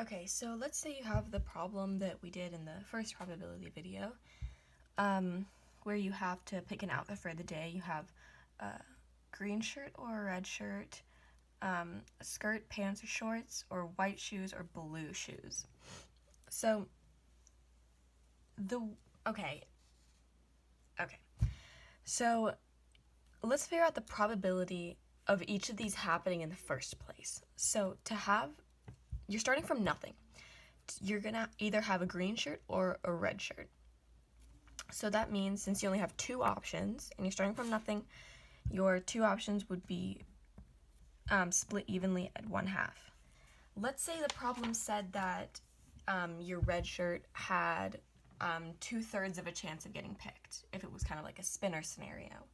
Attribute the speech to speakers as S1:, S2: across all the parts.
S1: Okay, so let's say you have the problem that we did in the first probability video, where you have to pick an outfit for the day. You have a green shirt or a red shirt, a skirt, pants, or shorts, or white shoes or blue shoes. So, okay. So, let's figure out the probability of each of these happening in the first place. So, you're starting from nothing. You're gonna either have a green shirt or a red shirt. So that means since you only have two options and you're starting from nothing, your two options would be split evenly at 1/2. Let's say the problem said that your red shirt had 2/3 of a chance of getting picked, if it was kind of like a spinner scenario.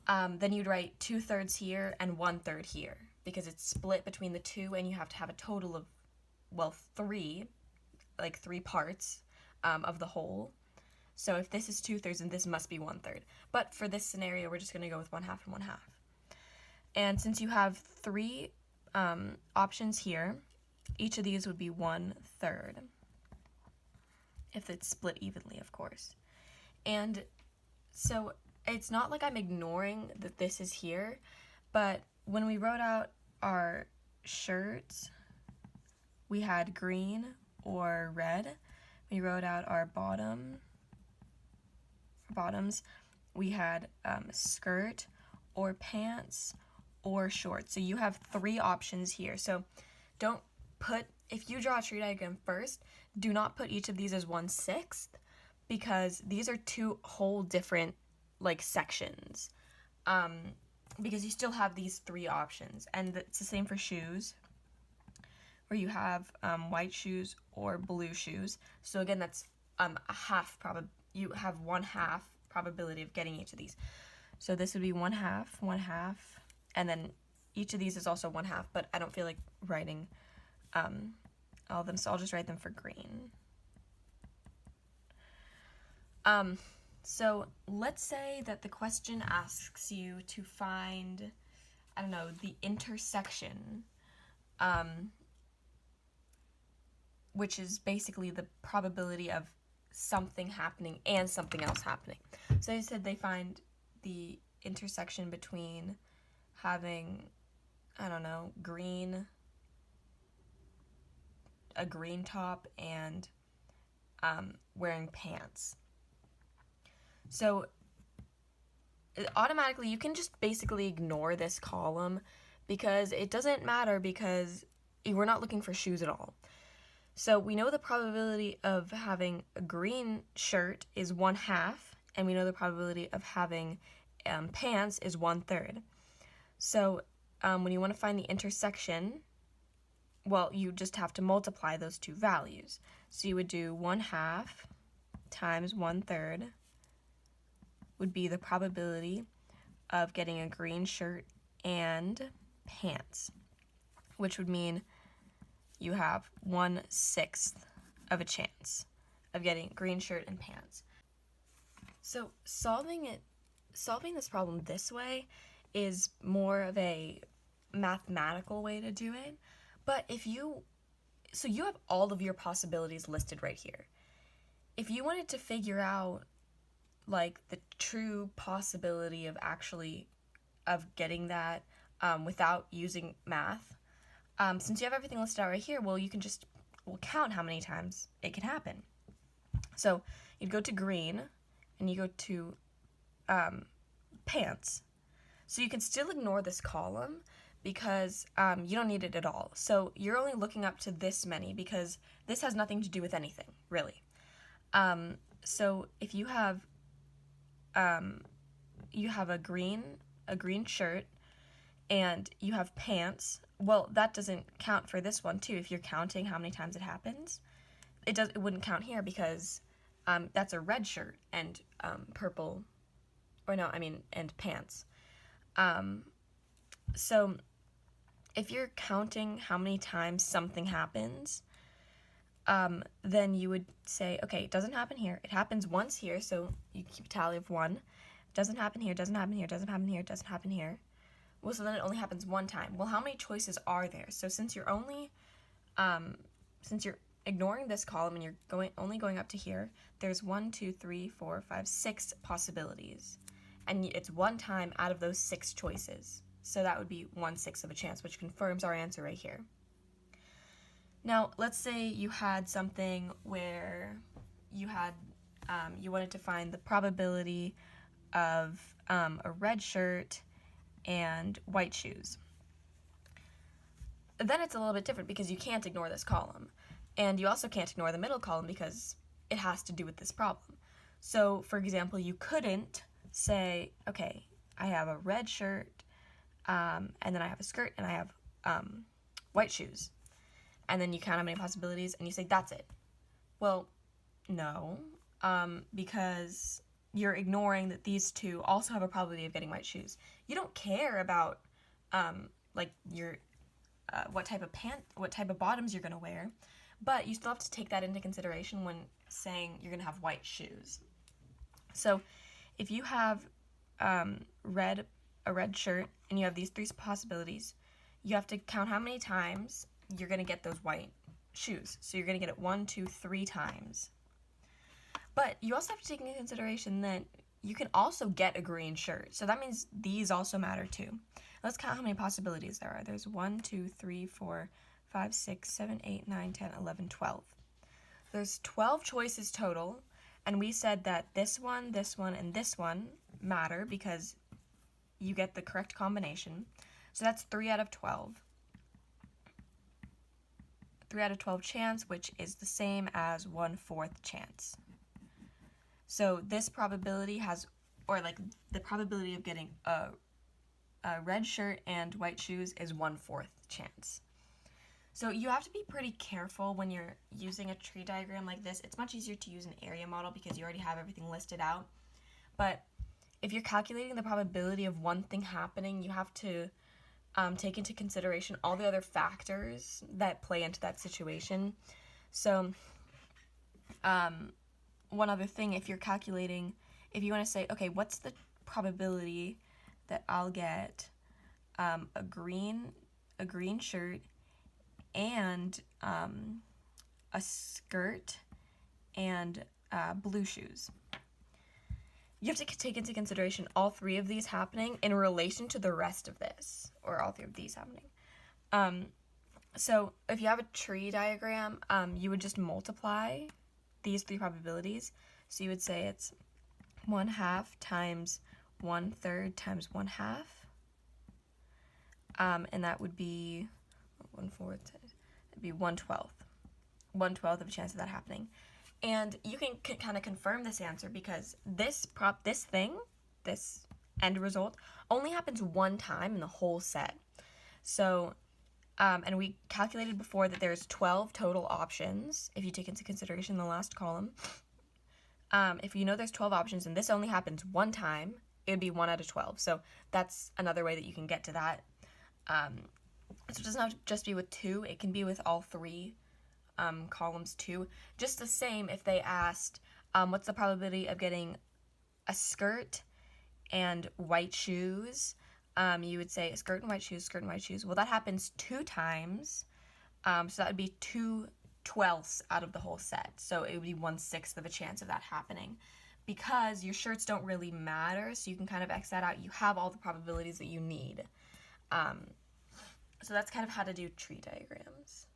S1: Then you'd write 2/3 here and 1/3 here, because it's split between the two and you have to have a total of, well, three parts of the whole. So if this is 2/3, then this must be 1/3. But for this scenario, we're just going to go with 1/2 and 1/2. And since you have three options here, each of these would be 1/3, if it's split evenly, of course. And so it's not like I'm ignoring that this is here, but when we wrote out our shirts, we had green or red. We wrote out our bottoms, we had skirt or pants or shorts. So you have three options here. So if you draw a tree diagram first, do not put each of these as 1/6, because these are two whole different sections, because you still have these three options. And it's the same for shoes, where you have white shoes or blue shoes. So again, that's you have 1/2 probability of getting each of these. So this would be 1/2, 1/2, and then each of these is also 1/2, but I don't feel like writing all of them, so I'll just write them for green. So let's say that the question asks you to find, I don't know, the intersection, which is basically the probability of something happening and something else happening. So they said they find the intersection between having, I don't know, a green top and wearing pants. So automatically you can just basically ignore this column, because it doesn't matter, because we're not looking for shoes at all. So we know the probability of having a green shirt is 1/2, and we know the probability of having pants is 1/3. So when you want to find the intersection, well, you just have to multiply those two values. So you would do 1/2 times 1/3 would be the probability of getting a green shirt and pants, which would mean you have 1/6 of a chance of getting green shirt and pants. So solving this problem this way is more of a mathematical way to do it. But you have all of your possibilities listed right here. If you wanted to figure out the true possibility of getting that without using math, since you have everything listed out right here, well, you can just count how many times it can happen. So you'd go to green, and you go to pants. So you can still ignore this column, because you don't need it at all. So you're only looking up to this many, because this has nothing to do with anything, really. So if you have a green shirt, and you have pants, well, that doesn't count for this one too. If you're counting how many times it happens, it wouldn't count here, because that's a red shirt and and pants. So if you're counting how many times something happens, then you would say, okay, it doesn't happen here. It happens once here, so you keep a tally of 1. It doesn't happen here, doesn't happen here, doesn't happen here, doesn't happen here. Well, so then it only happens one time. Well, how many choices are there? So since you're only since you're ignoring this column and you're only going up to here, there's 1, 2, 3, 4, 5, 6 possibilities. And it's one time out of those 6 choices. So that would be 1/6 of a chance, which confirms our answer right here. Now, let's say you had something where you wanted to find the probability of a red shirt and white shoes. Then it's a little bit different because you can't ignore this column. And you also can't ignore the middle column because it has to do with this problem. So, for example, you couldn't say, okay, I have a red shirt, and then I have a skirt, and I have white shoes. And then you count how many possibilities, and you say, that's it. Well, no, because you're ignoring that these two also have a probability of getting white shoes. You don't care about, what type of bottoms you're going to wear, but you still have to take that into consideration when saying you're going to have white shoes. So if you have a red shirt and you have these 3 possibilities, you have to count how many times you're going to get those white shoes. So you're going to get it 1, 2, 3 times. But you also have to take into consideration that you can also get a green shirt. So that means these also matter too. Let's count how many possibilities there are. There's 1, 2, 3, 4, 5, 6, 7, 8, 9, 10, 11, 12. There's 12 choices total, and we said that this one, and this one matter because you get the correct combination. So that's 3 out of 12. 3 out of 12 chance, which is the same as 1/4 chance. So this probability the probability of getting a red shirt and white shoes is 1/4 chance. So you have to be pretty careful when you're using a tree diagram like this. It's much easier to use an area model because you already have everything listed out. But if you're calculating the probability of one thing happening, you have to take into consideration all the other factors that play into that situation. So one other thing, if you want to say, okay, what's the probability that I'll get a green shirt and a skirt and blue shoes? You have to take into consideration all 3 of these happening in relation to the rest of this, or all 3 of these happening. So if you have a tree diagram, you would just multiply these 3 probabilities. So you would say it's 1/2 times 1/3 times 1/2, and that would be 1/4. It'd be 1/12. 1/12 of a chance of that happening. And you can kind of confirm this answer because this end result only happens one time in the whole set. So, and we calculated before that there's 12 total options if you take into consideration the last column. If you know there's 12 options and this only happens one time, it would be 1 out of 12. So that's another way that you can get to that. So it doesn't have to just be with 2. It can be with all 3 columns too. Just the same if they asked, what's the probability of getting a skirt and white shoes? You would say a skirt and white shoes, skirt and white shoes. Well, that happens 2 times. So that would be 2/12 out of the whole set. So it would be 1/6 of a chance of that happening. Because your shirts don't really matter, so you can kind of X that out. You have all the probabilities that you need. So that's kind of how to do tree diagrams.